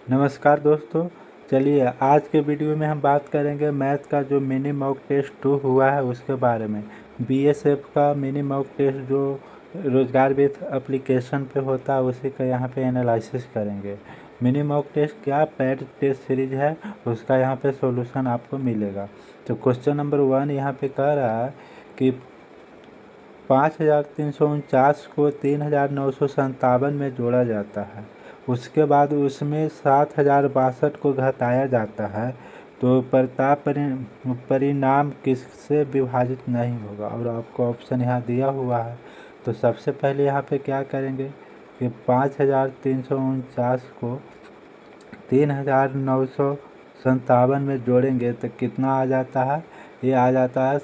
नमस्कार दोस्तों। चलिए आज के वीडियो में हम बात करेंगे मैथ का जो मिनी मॉक टेस्ट 2 हुआ है उसके बारे में। बीएसएफ का मिनी मॉक टेस्ट जो रोजगार विथ एप्लीकेशन पे होता है उसी का यहाँ पे एनालिसिस करेंगे। मिनी मॉक टेस्ट क्या पैड टेस्ट सीरीज है उसका यहाँ पे सॉल्यूशन आपको मिलेगा। तो क्वेश्चन नंबर 1 यहाँ पे कह रहा है कि 5349 को 3957 में जोड़ा जाता है, उसके बाद उसमें 7062 को घटाया जाता है, तो प्रताप परिणाम किससे विभाजित नहीं होगा। और आपको ऑप्शन यहाँ दिया हुआ है। तो सबसे पहले यहाँ पे क्या करेंगे कि 5349 को 3957 में जोड़ेंगे तो कितना आ जाता है। ये आ जाता है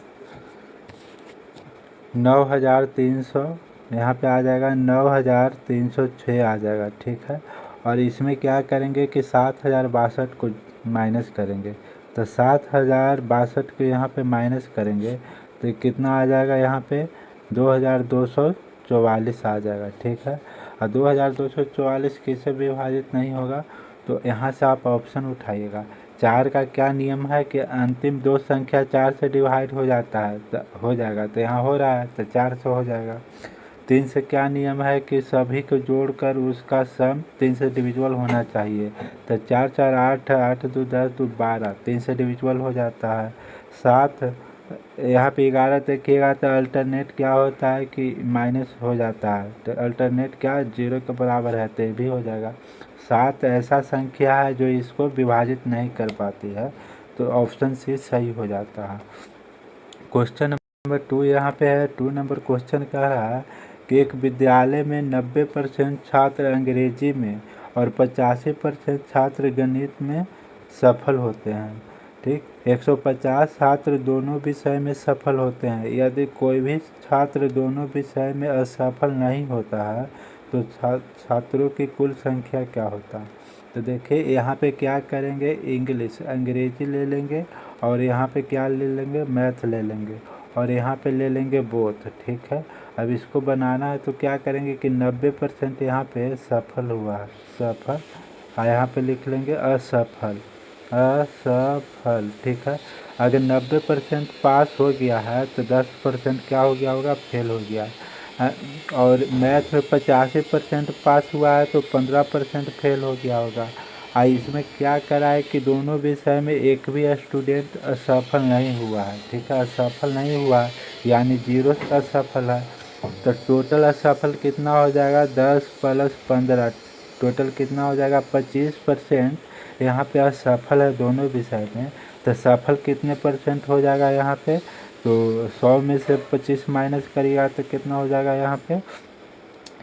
9300। यहाँ पे आ जाएगा 9306 आ जाएगा, ठीक है। और इसमें क्या करेंगे कि 7062 को माइनस करेंगे, तो 7062 को यहाँ पे माइनस करेंगे तो कितना आ जाएगा, यहाँ पे 2244 आ जाएगा, ठीक है। और 2244 किससे विभाजित नहीं होगा, तो यहाँ से आप ऑप्शन उठाइएगा। 4 का क्या नियम है कि अंतिम दो संख्या 4 से डिवाइड हो जाता है, हो जाएगा, तो यहाँ हो रहा है तो 4 से हो जाएगा। 3 से क्या नियम है कि सभी को जोड़कर उसका सम 3 से डिविजिबल होना चाहिए, तो 4 4 8, 8 2 10 2 12, 3 से डिविजिबल हो जाता है। 7 यहाँ पे 11 देखिएगा तो अल्टरनेट क्या होता है कि माइनस हो जाता है, तो अल्टरनेट क्या 0 के बराबर है, तो ये भी हो जाएगा। 7 ऐसा संख्या है जो इसको विभाजित नहीं कर पाती है, तो ऑप्शन सी सही हो जाता है। क्वेश्चन नंबर 2 यहाँ पे है। 2 नंबर क्वेश्चन कह रहा है कि एक विद्यालय में 90% छात्र अंग्रेजी में और 85% छात्र गणित में सफल होते हैं, ठीक। 150 छात्र दोनों विषय में सफल होते हैं। यदि कोई भी छात्र दोनों विषय में असफल नहीं होता है तो छात्रों की कुल संख्या क्या होता है। तो देखिए यहाँ पे क्या करेंगे, इंग्लिश अंग्रेजी ले लेंगे और यहाँ पे क्या ले लेंगे, मैथ ले लेंगे और यहाँ पे ले लेंगे बोथ, ठीक है। अब इसको बनाना है तो क्या करेंगे कि 90% यहाँ पे सफल हुआ है, सफल, और यहाँ पे लिख लेंगे असफल, असफल, ठीक है। अगर 90% पास हो गया है तो 10% क्या हो गया होगा, फेल हो गया। और मैथ में 85% पास हुआ है तो 15% फेल हो गया होगा। इसमें क्या करा है कि दोनों विषय में एक भी स्टूडेंट असफल नहीं हुआ है, ठीक है। असफल नहीं हुआ है यानी 0 असफल है, तो टोटल असफल कितना हो जाएगा, 10 + 15, टोटल कितना हो जाएगा 25% यहाँ पे असफल है दोनों विषय में। तो सफल कितने परसेंट हो जाएगा यहाँ पे, तो 100 में से 25 माइनस करिएगा तो कितना हो जाएगा यहाँ पे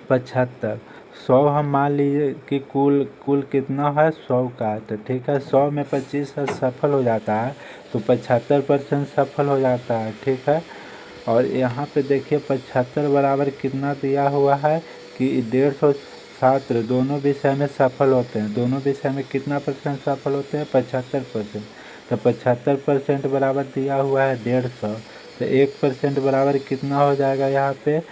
75। 100 हम मान लीजिए कि कुल कितना है 100 का, तो ठीक है। 100 में 25 सफल हो जाता है तो 75% सफल हो जाता है, ठीक है। और यहाँ पे देखिए 75 बराबर कितना दिया हुआ है कि 150 छात्र दोनों विषय में सफल होते हैं। दोनों विषय में कितना परसेंट सफल होते हैं, 75%। तो 75% बराबर दिया हुआ है 150, तो 1% बराबर कितना हो जाएगा यहाँ पे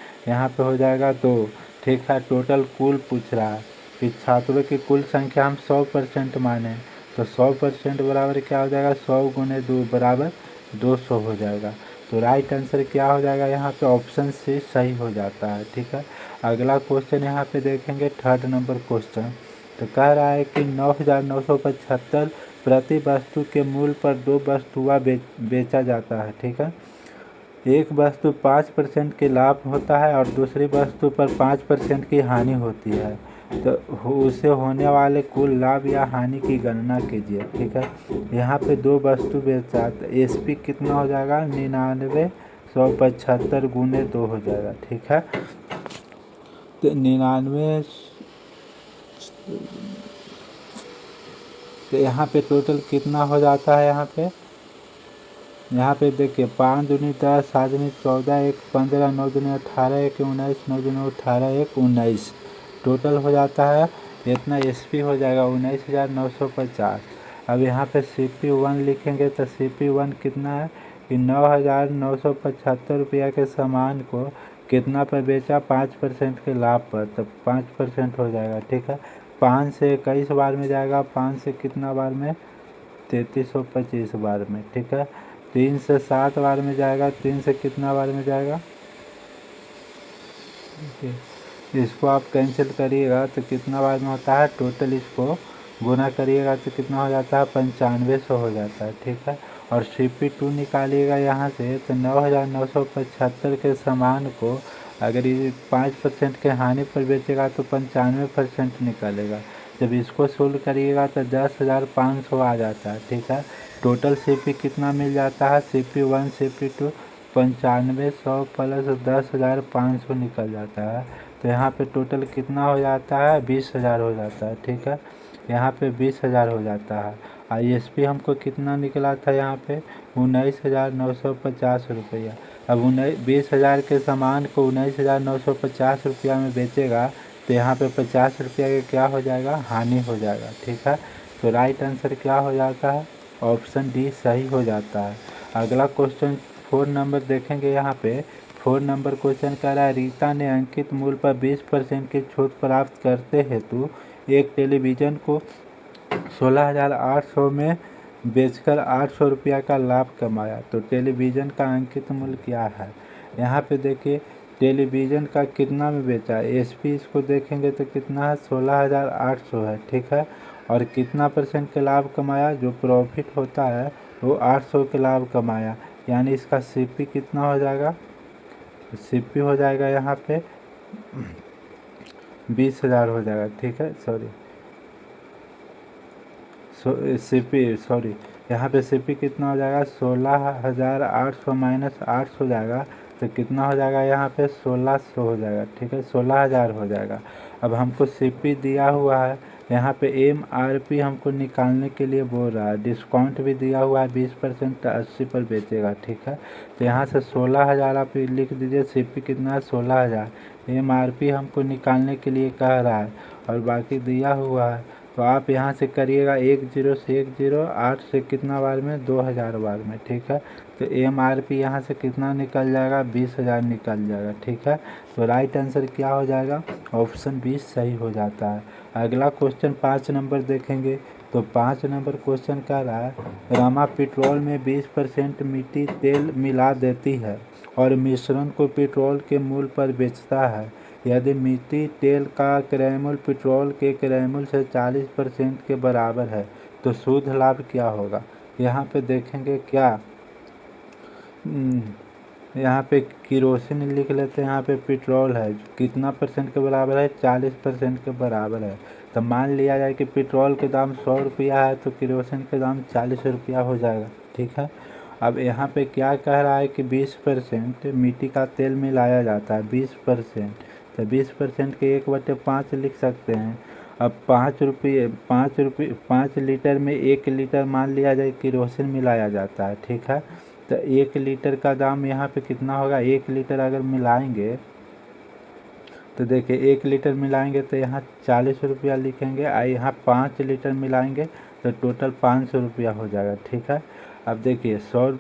हो जाएगा 2, ठीक है। टोटल कुल पूछ रहा है कि छात्रों की कुल संख्या हम 100% माने, तो 100% बराबर क्या हो जाएगा, 100 × 2 बराबर 200 हो जाएगा। तो राइट आंसर क्या हो जाएगा, यहाँ पे ऑप्शन सी सही हो जाता है, ठीक है। अगला क्वेश्चन यहाँ पे देखेंगे 3rd नंबर क्वेश्चन। तो कह रहा है कि 9975 प्रति वस्तु के मूल्य पर 2 वस्तुएं बेचा जाता है, ठीक है। एक वस्तु 5% के लाभ होता है और दूसरी वस्तु पर 5% की हानि होती है, तो उसे होने वाले कुल लाभ या हानि की गणना कीजिए, ठीक है। यहाँ पे 2 वस्तु बेचा, तो एसपी कितना हो जाएगा 99,175 × 2 हो जाएगा, ठीक है। तो 99, तो यहाँ पे टोटल कितना हो जाता है, यहाँ पे देखिए 5 दूनी 10, 7 दूनी 14, 1 15, 9 दूनी 18, 1 19, 9 दूनी 18, 1 19, टोटल हो जाता है इतना एसपी हो जाएगा 19,950। अब यहाँ पे CP1 लिखेंगे तो CP1 कितना है कि 9,975 रुपया के सामान को कितना पर बेचा, 5% के लाभ पर, तो 5% हो जाएगा, ठीक है। 5 से 21 बार में जाएगा, 5 से कितना बार में 3325 बार में, ठीक है। 3 से 7 बार में जाएगा, 3 से कितना बार में जाएगा, इसको आप कैंसिल करिएगा तो कितना बार में होता है, टोटल इसको गुना करिएगा तो कितना हो जाता है, 9500 हो जाता है, ठीक है। और CP2 निकालिएगा यहाँ से तो 9975 के सामान को अगर ये 5% के हानि पर बेचेगा तो 95% निकलेगा। जब इसको सोल्व करिएगा तो 10,500 आ जाता है, ठीक है। टोटल CP कितना मिल जाता है, CP1 CP2 9500 प्लस 10,500 निकल जाता है। तो यहाँ पे टोटल कितना हो जाता है, 20,000 हो जाता है, ठीक है। यहाँ पे 20,000 हो जाता है। ISP हमको कितना निकला था यहाँ पे, 19,950 रुपया। अब 20,000 के सामान को 19,950 रुपया में बेचेगा तो यहाँ पे 50 रुपया का क्या हो जाएगा, हानि हो जाएगा, ठीक है। तो राइट आंसर क्या हो जाता है, ऑप्शन डी सही हो जाता है। अगला क्वेश्चन 4 नंबर देखेंगे। यहाँ पे 4 नंबर क्वेश्चन कह रहा है, रीता ने अंकित मूल्य पर 20% की छूट प्राप्त करते हेतु एक टेलीविज़न को 16,800 में बेचकर 800 रुपया का लाभ कमाया। तो टेलीविज़न का अंकित मूल्य क्या है। यहाँ पे देखिए टेलीविज़न का कितना में बेचा है, SP इसको देखेंगे तो कितना है, 16,800 है, ठीक है। और कितना % के लाभ कमाया, जो प्रॉफिट होता है वो 800 के लाभ कमाया, यानी इसका CP कितना हो जाएगा, CP हो जाएगा यहाँ पे 20,000 हो जाएगा, ठीक है। सॉरी यहाँ पे CP कितना हो जाएगा, 16,800 माइनस 800 हो जाएगा तो कितना हो जाएगा, यहाँ पे 1600 हो जाएगा, ठीक है, 16,000 हो जाएगा। अब हमको CP दिया हुआ है, यहाँ पे MRP हमको निकालने के लिए बोल रहा है, डिस्काउंट भी दिया हुआ है 20% 80 पर बेचेगा, ठीक है। तो यहाँ से 16,000 आप लिख दीजिए, CP कितना है 16,000, MRP हमको निकालने के लिए कह रहा है और बाकी दिया हुआ है। तो आप यहाँ से करिएगा 10 से 10 8 से कितना बार में, 2,000 बार में, ठीक है। तो MRP यहाँ से कितना निकल जाएगा, 20,000 निकल जाएगा, ठीक है। तो राइट आंसर क्या हो जाएगा, ऑप्शन 20 सही हो जाता है। अगला क्वेश्चन 5 नंबर देखेंगे। तो 5 नंबर क्वेश्चन कह रहा है, रमा पेट्रोल में 20% मिट्टी तेल मिला देती है और मिश्रण को पेट्रोल के मूल्य पर बेचता है। यदि मिट्टी तेल का क्रय मूल्य पेट्रोल के क्रय मूल्य से 40% के बराबर है तो शुद्ध लाभ क्या होगा। यहाँ पे देखेंगे क्या, यहाँ पे किरोसिन लिख लेते हैं, यहाँ पे पेट्रोल है कितना % के बराबर है, 40% के बराबर है। तो मान लिया जाए कि पेट्रोल के दाम 100 रुपया है तो किरोसिन के दाम 40 रुपया हो जाएगा, ठीक है। अब यहाँ पे क्या कह रहा है कि 20% मिट्टी का तेल मिलाया जाता है, 20%, तो 20% के 1/5 लिख सकते हैं। अब 5 लीटर में 1 लीटर मान लिया जाए किरोसिन मिलाया जाता है, ठीक है। तो 1 लीटर का दाम यहाँ पे कितना होगा, 1 लीटर अगर मिलाएंगे तो देखिए 1 लीटर मिलाएंगे तो यहाँ 40 रुपया लिखेंगे, और यहाँ 5 लीटर मिलाएंगे तो टोटल 500 रुपया हो जाएगा, ठीक है। अब देखिए 100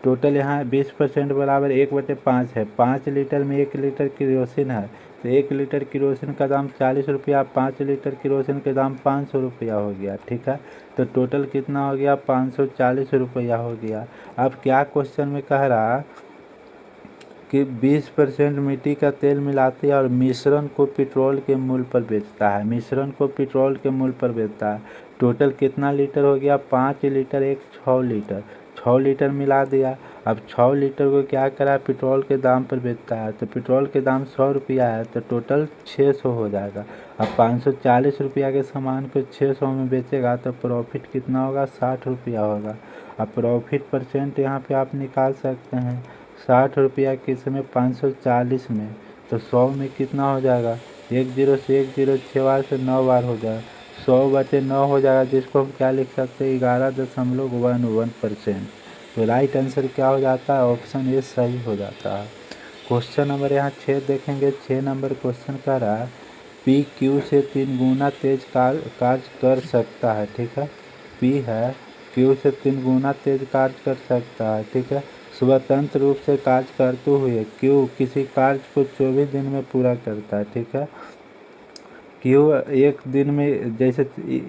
टोटल यहाँ 20% बराबर 1/5 है, 5 लीटर में 1 लीटर किरोसिन है तो 1 लीटर किरोसिन का दाम 40 रुपया, 5 लीटर किरोसिन के दाम 500 रुपया हो गया, ठीक है। तो टोटल कितना हो गया, 540 रुपया हो गया। अब क्या क्वेश्चन में कह रहा कि 20% मिट्टी का तेल मिलाती है और मिश्रण को पेट्रोल के मूल्य पर बेचता है, मिश्रण को पेट्रोल के मूल्य पर बेचता है। टोटल कितना लीटर हो गया, 5 लीटर 6 लीटर, 6 लीटर मिला दिया। अब 6 लीटर को क्या करा, पेट्रोल के दाम पर बेचता है तो पेट्रोल के दाम 100 रुपया है तो टोटल 600 हो जाएगा। अब 540 रुपया के सामान को 600 में बेचेगा तो प्रॉफिट कितना होगा, 60 रुपया होगा। अब प्रॉफिट % यहाँ पे आप निकाल सकते हैं, 60 रुपया किस में, 540 में, तो 100 में कितना हो जाएगा, 10 से 10 6 बार से 9 बार हो जाएगा, 100/9 हो जाएगा, जिसको हम क्या लिख सकते हैं, 11.11%। तो राइट आंसर क्या हो जाता है, ऑप्शन ए सही हो जाता है। क्वेश्चन नंबर यहाँ 6 देखेंगे। 6 नंबर क्वेश्चन का रहा है, P Q से 3 गुना तेज कार्य कर सकता है, ठीक है। P है, Q से 3 गुना तेज कार्य कर सकता है, ठीक है। स्वतंत्र रूप से कार्य करते हुए Q किसी कार्य को 24 दिन में पूरा करता है, ठीक है। क्यों एक दिन में, जैसे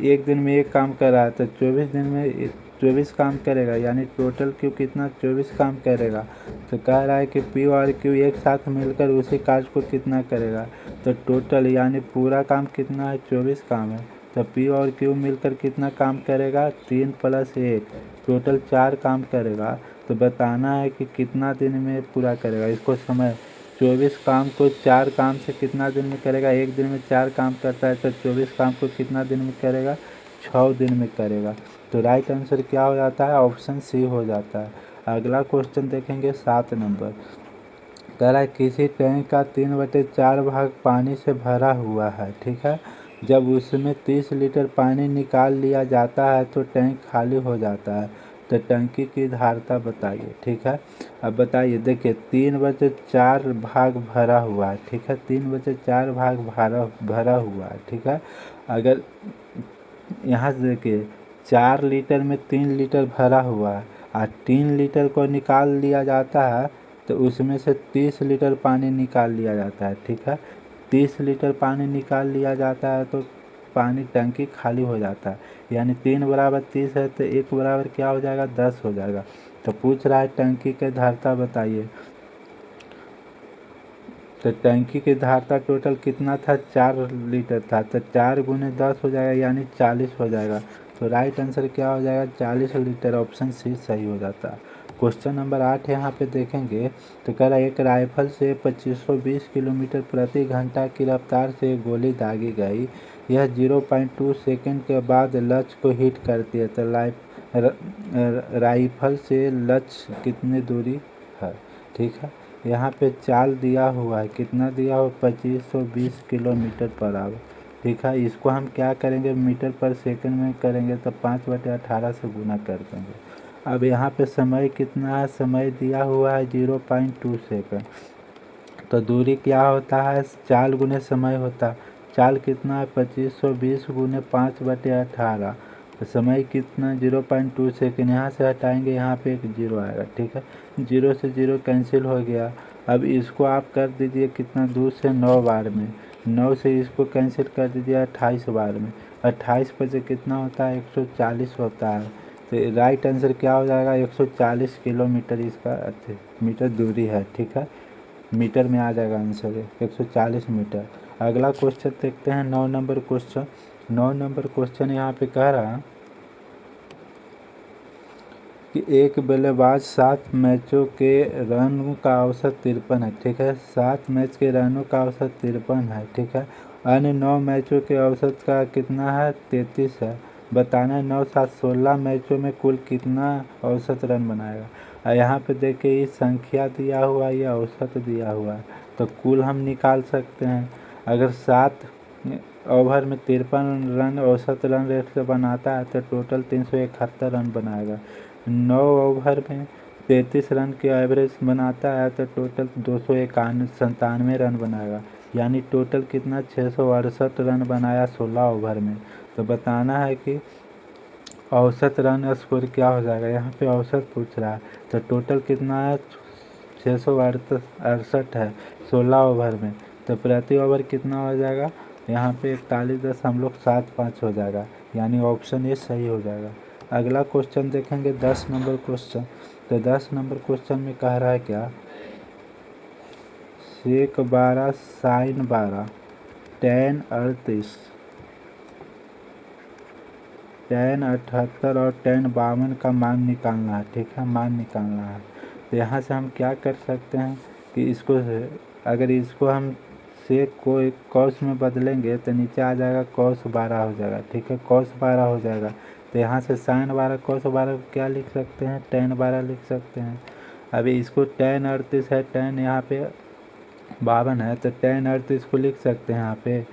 एक दिन में एक काम कर रहा है तो 24 दिन में 24 काम करेगा, यानी टोटल क्यू कितना 24 काम करेगा। तो कह रहा है कि पी और क्यू एक साथ मिलकर उसी कार्य को कितना करेगा, तो टोटल यानी पूरा काम कितना है 24 काम है। तो पी और क्यू मिलकर कितना काम करेगा 3 + 1, टोटल 4 काम करेगा। तो बताना है कि कितना दिन में पूरा करेगा। इसको समय 24 काम को 4 काम से कितना दिन में करेगा, एक दिन में 4 काम करता है तो 24 काम को कितना दिन में करेगा 6 दिन में करेगा। तो राइट आंसर क्या हो जाता है, ऑप्शन सी हो जाता है। अगला क्वेश्चन देखेंगे 7 नंबर। कह रहा है किसी टैंक का 3/4 भाग पानी से भरा हुआ है, ठीक है। जब उसमें 30 लीटर पानी निकाल लिया जाता है तो टैंक खाली हो जाता है। तो टंकी की धारता बताइए, ठीक है। अब बताइए, देखिए 3/4 भाग भरा हुआ है, ठीक है। 3/4 भाग भरा हुआ है, ठीक है। अगर यहाँ से देखिए 4 लीटर में 3 लीटर भरा हुआ है और 3 लीटर को निकाल लिया जाता है तो उसमें से 30 लीटर पानी निकाल लिया जाता है, ठीक है। 30 लीटर पानी निकाल लिया जाता है तो पानी टंकी खाली हो जाता है, यानी 3 बराबर 30 है तो 1 बराबर क्या हो जाएगा 10 हो जाएगा। तो पूछ रहा है टंकी के धारता बताइए। तो टंकी की धारता टोटल कितना था 4 लीटर था, तो 4 × 10 हो जाएगा यानी 40 हो जाएगा। तो राइट आंसर क्या हो जाएगा 40 लीटर, ऑप्शन सी सही हो जाता है। क्वेश्चन नंबर 8 यहाँ पे देखेंगे तो कह रहा है एक राइफल से 2520 किलोमीटर प्रति घंटा की रफ्तार से एक गोली दागी गई। यह 0.2 सेकंड के बाद लक्ष्य को हिट करती है। तो राइफल से लक्ष्य कितनी दूरी है, ठीक है। यहाँ पे चाल दिया हुआ है, कितना दिया हुआ 2520 किलोमीटर पर आवर, ठीक है। इसको हम क्या करेंगे मीटर पर सेकंड में करेंगे तो 5/18 से गुना कर देंगे। अब यहाँ पे समय कितना है, समय दिया हुआ है 0.2 सेकंड। तो दूरी क्या होता है, चाल गुने समय होता है। चाल कितना है 2520 × 5/18, तो समय कितना 0.2 सेकेंड। यहाँ से हटाएंगे, यहाँ पे एक जीरो आएगा, ठीक है। 0 से 0 कैंसिल हो गया। अब इसको आप कर दीजिए कितना दूर से 9 बार में, 9 से इसको कैंसिल कर दीजिए 28 बार में। 28 पर से कितना होता है 140 होता है। तो राइट आंसर क्या हो जाएगा 140 किलोमीटर इसका मीटर दूरी है, ठीक है। मीटर में आ जाएगा आंसर 140 मीटर। अगला क्वेश्चन देखते हैं 9 नंबर क्वेश्चन। 9 नंबर क्वेश्चन यहाँ पे कह रहा है कि एक बल्लेबाज 7 मैचों के रनों का औसत 53 है, ठीक है। 7 मैच के रनों का औसत 53 है, ठीक है। अन्य 9 मैचों के औसत का कितना है 33 है। बताना है 9 7 16 मैचों में कुल कितना औसत रन बनाएगा। और यहाँ पे देखिए ये संख्या दिया हुआ है, या औसत दिया हुआ है, तो कुल हम निकाल सकते हैं। अगर 7 ओवर में 53 रन औसत रन रेट से बनाता है तो टोटल 371 रन बनाएगा। 9 ओवर में 33 रन के एवरेज बनाता है तो टोटल 297 रन बनाएगा, यानी टोटल कितना 668 रन बनाया 16 ओवर में। तो बताना है कि औसत रन स्कोर क्या हो जाएगा। यहाँ पे औसत पूछ रहा है तो टोटल कितना है 668 है 16 ओवर में। तो प्रति ओवर कितना हो जाएगा यहाँ पे 41.75 हो जाएगा, यानी ऑप्शन ए सही हो जाएगा। अगला क्वेश्चन देखेंगे 10 नंबर क्वेश्चन। तो 10 नंबर क्वेश्चन में कह रहा है क्या, सेक 12 साइन 12 tan 38 tan 78 और tan 52 का मान निकालना है, ठीक है। मान निकालना है तो यहाँ से हम क्या कर सकते हैं कि इसको अगर इसको हम सेक को एक कॉस में बदलेंगे तो नीचे आ जाएगा cos 12 हो जाएगा, ठीक है। cos 12 हो जाएगा तो यहाँ से साइन 12 cos 12 को क्या लिख सकते हैं tan 12 लिख सकते हैं। अभी इसको tan 38 है, tan यहाँ पे 52 है तो tan 38 को लिख सकते हैं।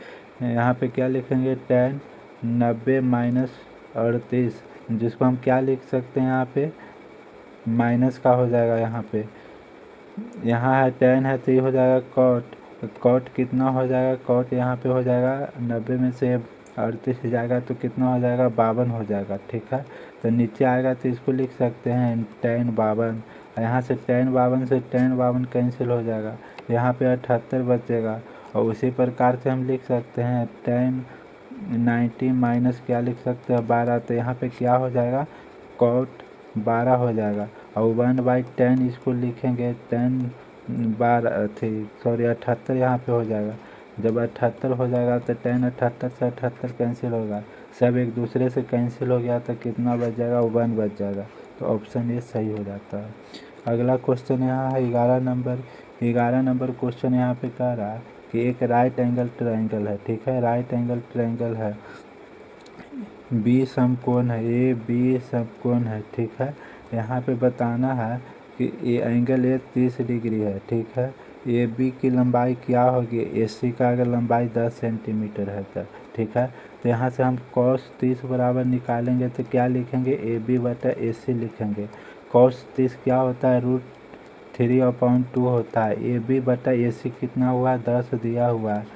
यहाँ पे क्या लिखेंगे tan 90 - 38, जिसको हम क्या लिख सकते हैं यहाँ पे माइनस का हो जाएगा। यहाँ है tan है तो ये हो जाएगा cot, cot कितना हो जाएगा cot यहाँ पे हो जाएगा 90 में से 38 जाएगा तो कितना हो जाएगा 52 हो जाएगा, ठीक है। तो नीचे आएगा तो इसको लिख सकते हैं tan 52। यहाँ से tan 52 से tan 52 कैंसिल हो जाएगा, यहाँ पे 78 बचेगा और उसी प्रकार से हम लिख सकते हैं 10 90 माइनस क्या लिख सकते हैं 12, तो यहाँ पे क्या हो जाएगा cot 12 हो जाएगा। और 1/10 इसको लिखेंगे 10 12 थी सॉरी 78 यहाँ पे हो जाएगा। जब 78 हो जाएगा तो 10 78 से 78 कैंसिल होगा, सब एक दूसरे से कैंसिल हो गया तो कितना बच जाएगा 1 बच जाएगा। तो ऑप्शन ए सही हो जाता है। अगला क्वेश्चन यहाँ है 11 नंबर क्वेश्चन यहाँ पे कह रहा है कि एक राइट एंगल ट्रायंगल है, ठीक है, राइट एंगल ट्रायंगल है, बी समकोण है, ए बी समकोण है, ठीक है। यहाँ पे बताना है कि ये एंगल ए 30 डिग्री है, ठीक है। ए बी की लंबाई क्या होगी, ए सी का अगर लंबाई 10 सेंटीमीटर है तो, ठीक है। तो यहाँ से हम cos 30 बराबर निकालेंगे तो क्या लिखेंगे ए बी बटा ए सी लिखेंगे। cos 30 क्या होता है √3/2 होता है। ए बी बटा ए सी कितना हुआ 10 दिया हुआ है,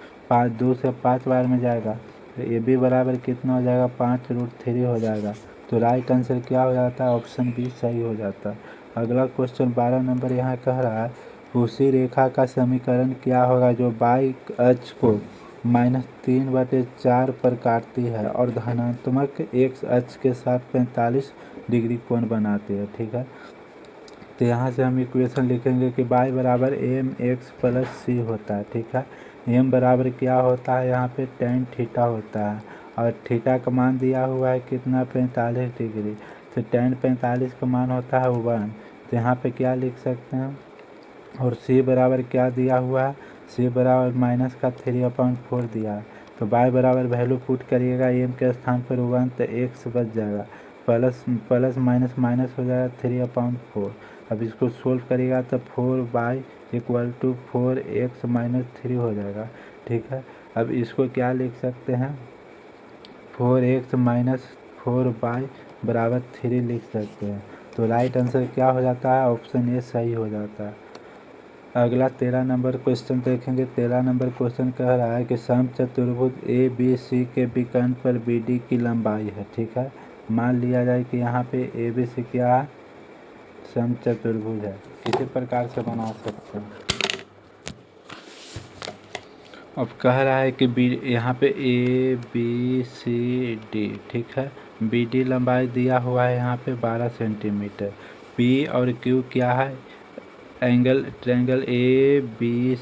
2 से 5 बार में जाएगा तो ए बी बराबर कितना हो जाएगा 5√3 हो जाएगा। तो राइट आंसर क्या हो जाता है ऑप्शन बी सही हो जाता है। अगला क्वेश्चन 12 नंबर यहाँ कह रहा है उसी रेखा का समीकरण क्या होगा जो बाई अक्ष को -3/4 पर काटती है और धनात्मक x अक्ष के साथ 45 डिग्री कोण बनाती है, ठीक है। तो यहाँ से हम इक्वेशन लिखेंगे कि y बराबर एम एक्स प्लस सी होता है, ठीक है। m बराबर क्या होता है यहाँ पे tan थीटा होता है और थीटा का मान दिया हुआ है कितना 45 डिग्री, तो tan 45 का मान होता है 1, तो यहाँ पे क्या लिख सकते हैं। और c बराबर क्या दिया हुआ है, c बराबर -3/4 दिया है, तो y बराबर वैल्यू पुट करिएगा m के स्थान पर 1 तो x बच जाएगा, प्लस प्लस माइनस माइनस हो जाएगा 3/4। अब इसको सोल्व करिएगा तो 4y = 4x - 3 हो जाएगा, ठीक है। अब इसको क्या लिख सकते हैं 4x - 4y बराबर 3 लिख सकते हैं। तो राइट आंसर क्या हो जाता है ऑप्शन ए सही हो जाता है। अगला 13 नंबर क्वेश्चन देखेंगे। 13 नंबर क्वेश्चन कह रहा है कि समचतुर्भुज ए बी सी के विकर्ण पर बी डी की लंबाई है, ठीक है। मान लिया जाए कि यहाँ पे ए बी सी क्या है समचतुर्भुज है, किसी प्रकार से बना सकते हैं। अब कह रहा है कि बी यहाँ पे ए बी सी डी, ठीक है, बी डी लंबाई दिया हुआ है यहाँ पे 12 सेंटीमीटर। पी और क्यू क्या है angle triangle A B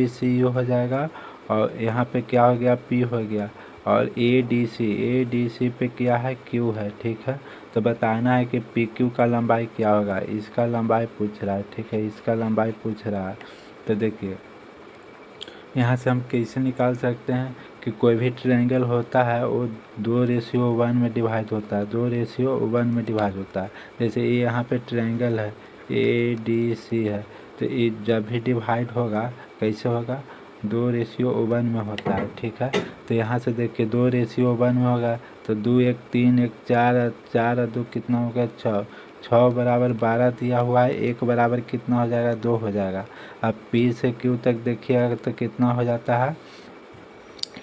C हो जाएगा और यहाँ पे क्या हो गया पी हो गया और ए डी सी पे क्या है क्यू है, ठीक है। तो बताना है कि पी क्यू का लंबाई क्या होगा, इसका लंबाई पूछ रहा है, ठीक है, इसका लंबाई पूछ रहा है। तो देखिए यहाँ से हम कैसे निकाल सकते हैं कि कोई भी ट्रायंगल होता है वो 2:1 में डिवाइड होता है, 2:1 में डिवाइड होता है। जैसे ये यहाँ पे ट्रायंगल है ए डी सी है, तो ये जब भी डिवाइड होगा कैसे होगा 2:1 में होता है, ठीक है। तो यहाँ से देखिए 2:1 में होगा तो 2 1 3 1 4 4 और 2 कितना हो गया 6, 6 बराबर 12 दिया हुआ है, 1 बराबर कितना हो जाएगा 2 हो जाएगा। अब पी से क्यू तक देखिएगा तो कितना हो जाता है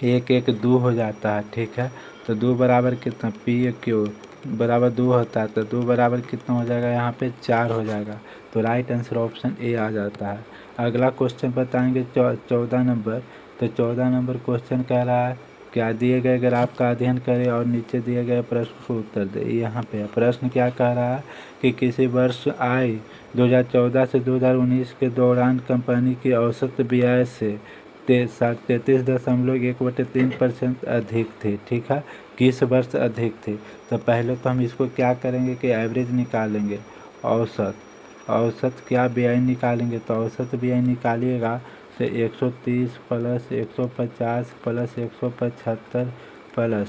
1 1 2 हो जाता है, ठीक है। तो 2 बराबर कितना पी क्यू बराबर 2 होता है, तो 2 बराबर कितना हो जाएगा यहाँ पे 4 हो जाएगा। तो राइट आंसर ऑप्शन ए आ जाता है। अगला क्वेश्चन बताएंगे 14 नंबर। तो 14 नंबर क्वेश्चन कह रहा है क्या दिए गए ग्राफ का अध्ययन करें और नीचे दिए गए प्रश्न को उत्तर दें। यहाँ पे प्रश्न क्या कह रहा है कि किसी वर्ष आय 2014 से 2019 के दौरान कंपनी की औसत ब्याज से 33.1/3% अधिक थी, ठीक है। किस वर्ष अधिक थी, तो पहले तो हम इसको क्या करेंगे कि एवरेज निकालेंगे, औसत क्या ब्याज निकालेंगे। तो औसत ब्याज निकालिएगा तो 130 plus 150 plus 175 plus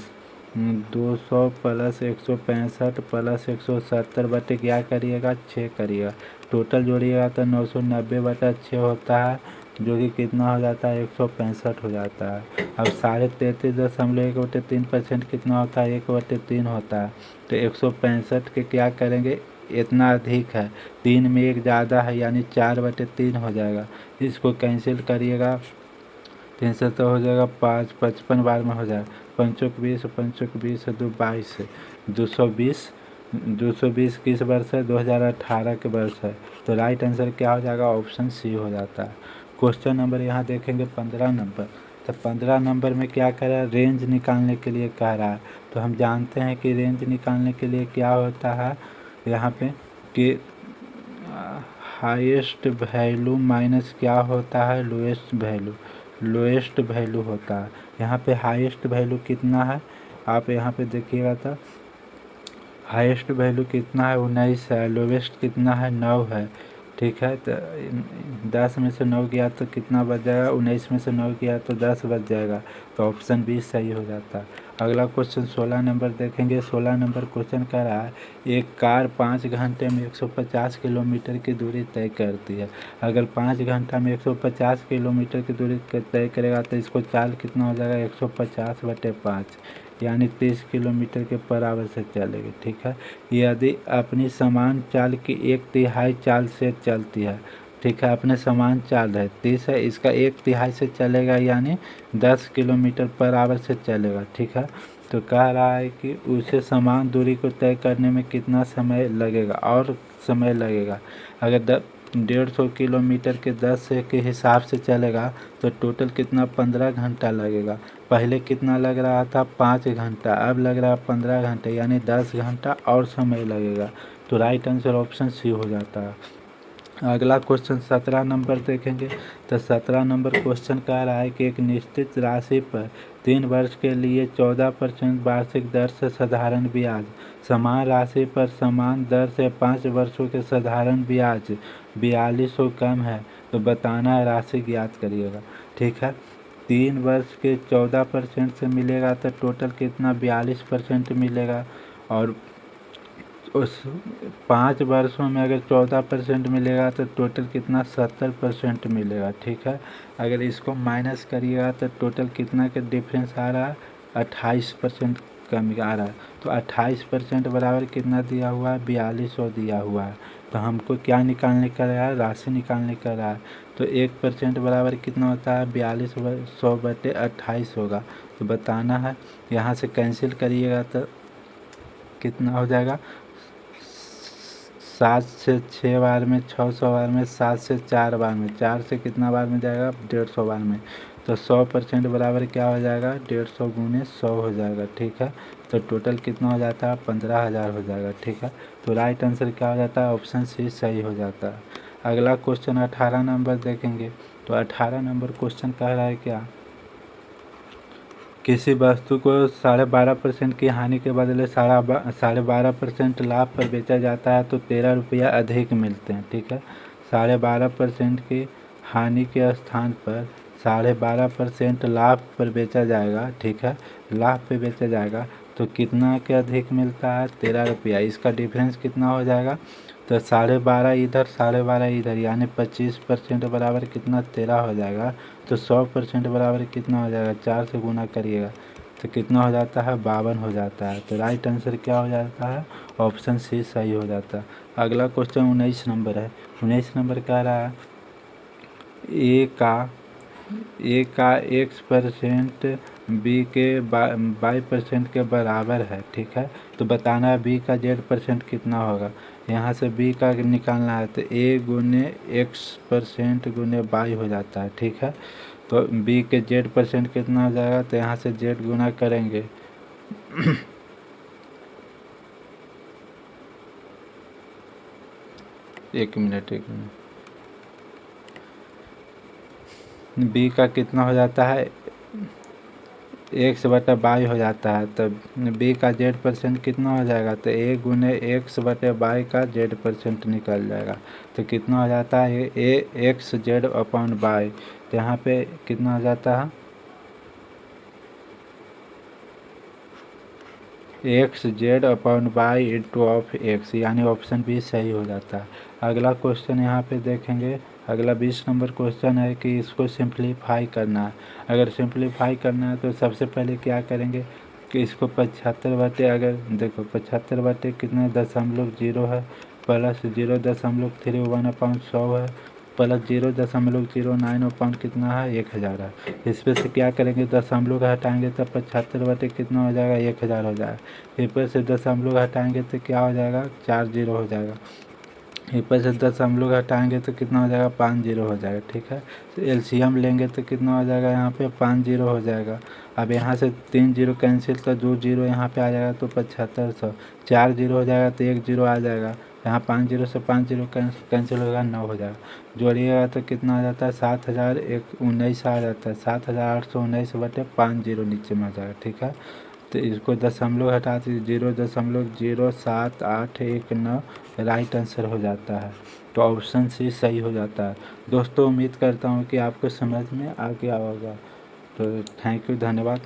200 plus 165 plus 170 बटे क्या करिएगा 6 करिएगा, टोटल जोड़िएगा तो 990/6 होता है, जो कि कितना हो जाता है 165 हो जाता है। अब 33.1/3% कितना होता है 1/3 होता है। तो 165 के क्या करेंगे इतना अधिक है, 3 में 1 ज़्यादा है यानी 4/3 हो जाएगा। इसको कैंसिल करिएगा 3 से तो हो जाएगा 5 55 बार में हो जाएगा, 5 20 5 20 2 22 220 किस वर्ष है 2018 के वर्ष है। तो राइट आंसर क्या हो जाएगा ऑप्शन सी हो जाता है। क्वेश्चन नंबर यहाँ देखेंगे 15 नंबर। तो 15 नंबर में क्या कह रहा है, रेंज निकालने के लिए कह रहा है। तो हम जानते हैं कि रेंज निकालने के लिए क्या होता है यहाँ पे कि हाईएस्ट वैल्यू माइनस क्या होता है, लोएस्ट वैल्यू। लोएस्ट वैल्यू होता है यहाँ पे। हाईएस्ट वैल्यू कितना है आप यहाँ पे देखिएगा, तो हाईएस्ट वैल्यू कितना है 19 है, लोवेस्ट कितना है 9 है। ठीक है, तो 10 में से 9 गया तो कितना बच जाएगा, 19 में से 9 गया तो 10 बच जाएगा। तो ऑप्शन बी सही हो जाता है। अगला क्वेश्चन 16 नंबर देखेंगे। 16 नंबर क्वेश्चन कह रहा है एक कार 5 घंटे में 150 किलोमीटर की दूरी तय करती है। अगर 5 घंटा में 150 किलोमीटर की दूरी तय करेगा तो इसको चाल कितना हो जाएगा, 150/5 यानी 30 किलोमीटर के बराबर से चलेगी। ठीक है, यदि अपनी समान चाल की 1/3 चाल से चलती है। ठीक है, अपने समान चाल है 30 है, इसका 1/3 से चलेगा यानी 10 किलोमीटर पर आवर से चलेगा। ठीक है, तो कह रहा है कि उसे समान दूरी को तय करने में कितना समय लगेगा, और समय लगेगा। अगर 150 किलोमीटर के 10 के हिसाब से चलेगा तो टोटल कितना 15 घंटा लगेगा। पहले कितना लग रहा था 5 घंटा, अब लग रहा है 15 घंटे यानी 10 घंटा और समय लगेगा। तो राइट आंसर ऑप्शन सी हो जाता है। अगला क्वेश्चन 17 नंबर देखेंगे। तो 17 नंबर क्वेश्चन कह रहा है कि एक निश्चित राशि पर 3 वर्ष के लिए 14% वार्षिक दर से साधारण ब्याज, समान राशि पर समान दर से 5 वर्षों के साधारण ब्याज 4200 कम है। तो बताना है, राशि ज्ञात करिएगा। ठीक है, 3 वर्ष के 14% से मिलेगा तो टोटल कितना 42% मिलेगा, और उस 5 वर्षों में अगर 14% मिलेगा तो टोटल कितना 70% मिलेगा। ठीक है, अगर इसको माइनस करिएगा तो टोटल कितना का डिफरेंस आ रहा है, 28% कमी आ रहा है। तो 28% बराबर कितना दिया हुआ है, 4200 दिया हुआ है। तो हमको क्या निकालने का रहा है, राशि निकालने का रहा है। तो 1% बराबर कितना होता है, 4200/28 होगा। तो बताना है, यहाँ से कैंसिल करिएगा तो कितना हो जाएगा, 7 से 6 बार में, 600 बार में, 7 से 4 बार में, 4 से कितना बार में जाएगा 150 बार में। तो 100% बराबर क्या हो जाएगा, 150 × 100 हो जाएगा। ठीक है, तो टोटल कितना हो जाता है 15,000 हो जाएगा। ठीक है, तो राइट आंसर क्या हो जाता है, ऑप्शन सी सही हो जाता है। अगला क्वेश्चन 18 नंबर देखेंगे। तो 18 नंबर क्वेश्चन कह रहा है क्या, किसी वस्तु को 12.5% की हानि के बदले 12.5% लाभ पर बेचा जाता है तो 13 रुपया अधिक मिलते हैं। ठीक है, 12.5% की हानि के स्थान पर 12.5% लाभ पर बेचा जाएगा। ठीक है, लाभ पे बेचा जाएगा तो कितना के अधिक मिलता है, 13 रुपया। इसका डिफरेंस कितना हो जाएगा, तो 12.5 इधर 12.5 इधर यानी 25% बराबर कितना 13 हो जाएगा। तो 100% बराबर कितना हो जाएगा, 4 से गुना करिएगा तो कितना हो जाता है 52 हो जाता है। तो राइट आंसर क्या हो जाता है, ऑप्शन सी सही हो जाता है। अगला क्वेश्चन 19 नंबर है। 19 नंबर कह रहा है ए का X% बी के Y% के बराबर है। ठीक है, तो बताना है बी का Z% कितना होगा। यहाँ से बी का निकालना है तो A × X% × Y हो जाता है। ठीक है, तो बी के Z% कितना हो जाएगा, तो यहाँ से Z गुना करेंगे एक मिनट बी का कितना हो जाता है, X/Y हो जाता है। तब बी का Z% कितना हो जाएगा, तो A × X/Y का Z% निकल जाएगा। तो कितना हो जाता है, AXZ/Y। तो यहाँ पे कितना हो जाता है, XZ/Y × यानी ऑप्शन बी सही हो जाता है। अगला क्वेश्चन यहाँ पे देखेंगे। अगला 20 नंबर क्वेश्चन है कि इसको सिंप्लीफाई करना है। अगर सिंप्लीफाई करना है तो सबसे पहले क्या करेंगे कि इसको 75 अगर देखो 75 कितने 0.0 है, प्लस 0.31/100 है, प्लस 0.09 कितना है 1000 है। इसमें से क्या करेंगे, दशमलव का हटाएंगे तब 75 कितना हो जाएगा 1000 हो जाएगा। फिर से दशमलव हटाएंगे तो क्या हो जाएगा 40 हो जाएगा। ऊपर से 10 हम लोग हटाएंगे तो कितना हो जाएगा, 5 जीरो हो जाएगा। ठीक है, तो एलसीएम लेंगे तो कितना हो जाएगा, यहाँ पे 5 जीरो हो जाएगा। अब यहाँ से 3 जीरो कैंसिल, तो 2 जीरो यहाँ पे आ जाएगा तो 7500। 4 जीरो हो जाएगा तो 1 जीरो आ जाएगा। यहाँ 5 जीरो से 5 जीरो कैंसिल होगा, 9 हो जाएगा। जोड़िएगा तो कितना आ जाता है, 7019 आ जाता है। 7819 बटे 5 जीरो नीचे में आ जाएगा। ठीक है, तो इसको दशमलव हटा दीजिए, 0.0781 राइट आंसर हो जाता है। तो ऑप्शन सी सही हो जाता है। दोस्तों उम्मीद करता हूँ कि आपको समझ में आ गया होगा। तो थैंक यू, धन्यवाद।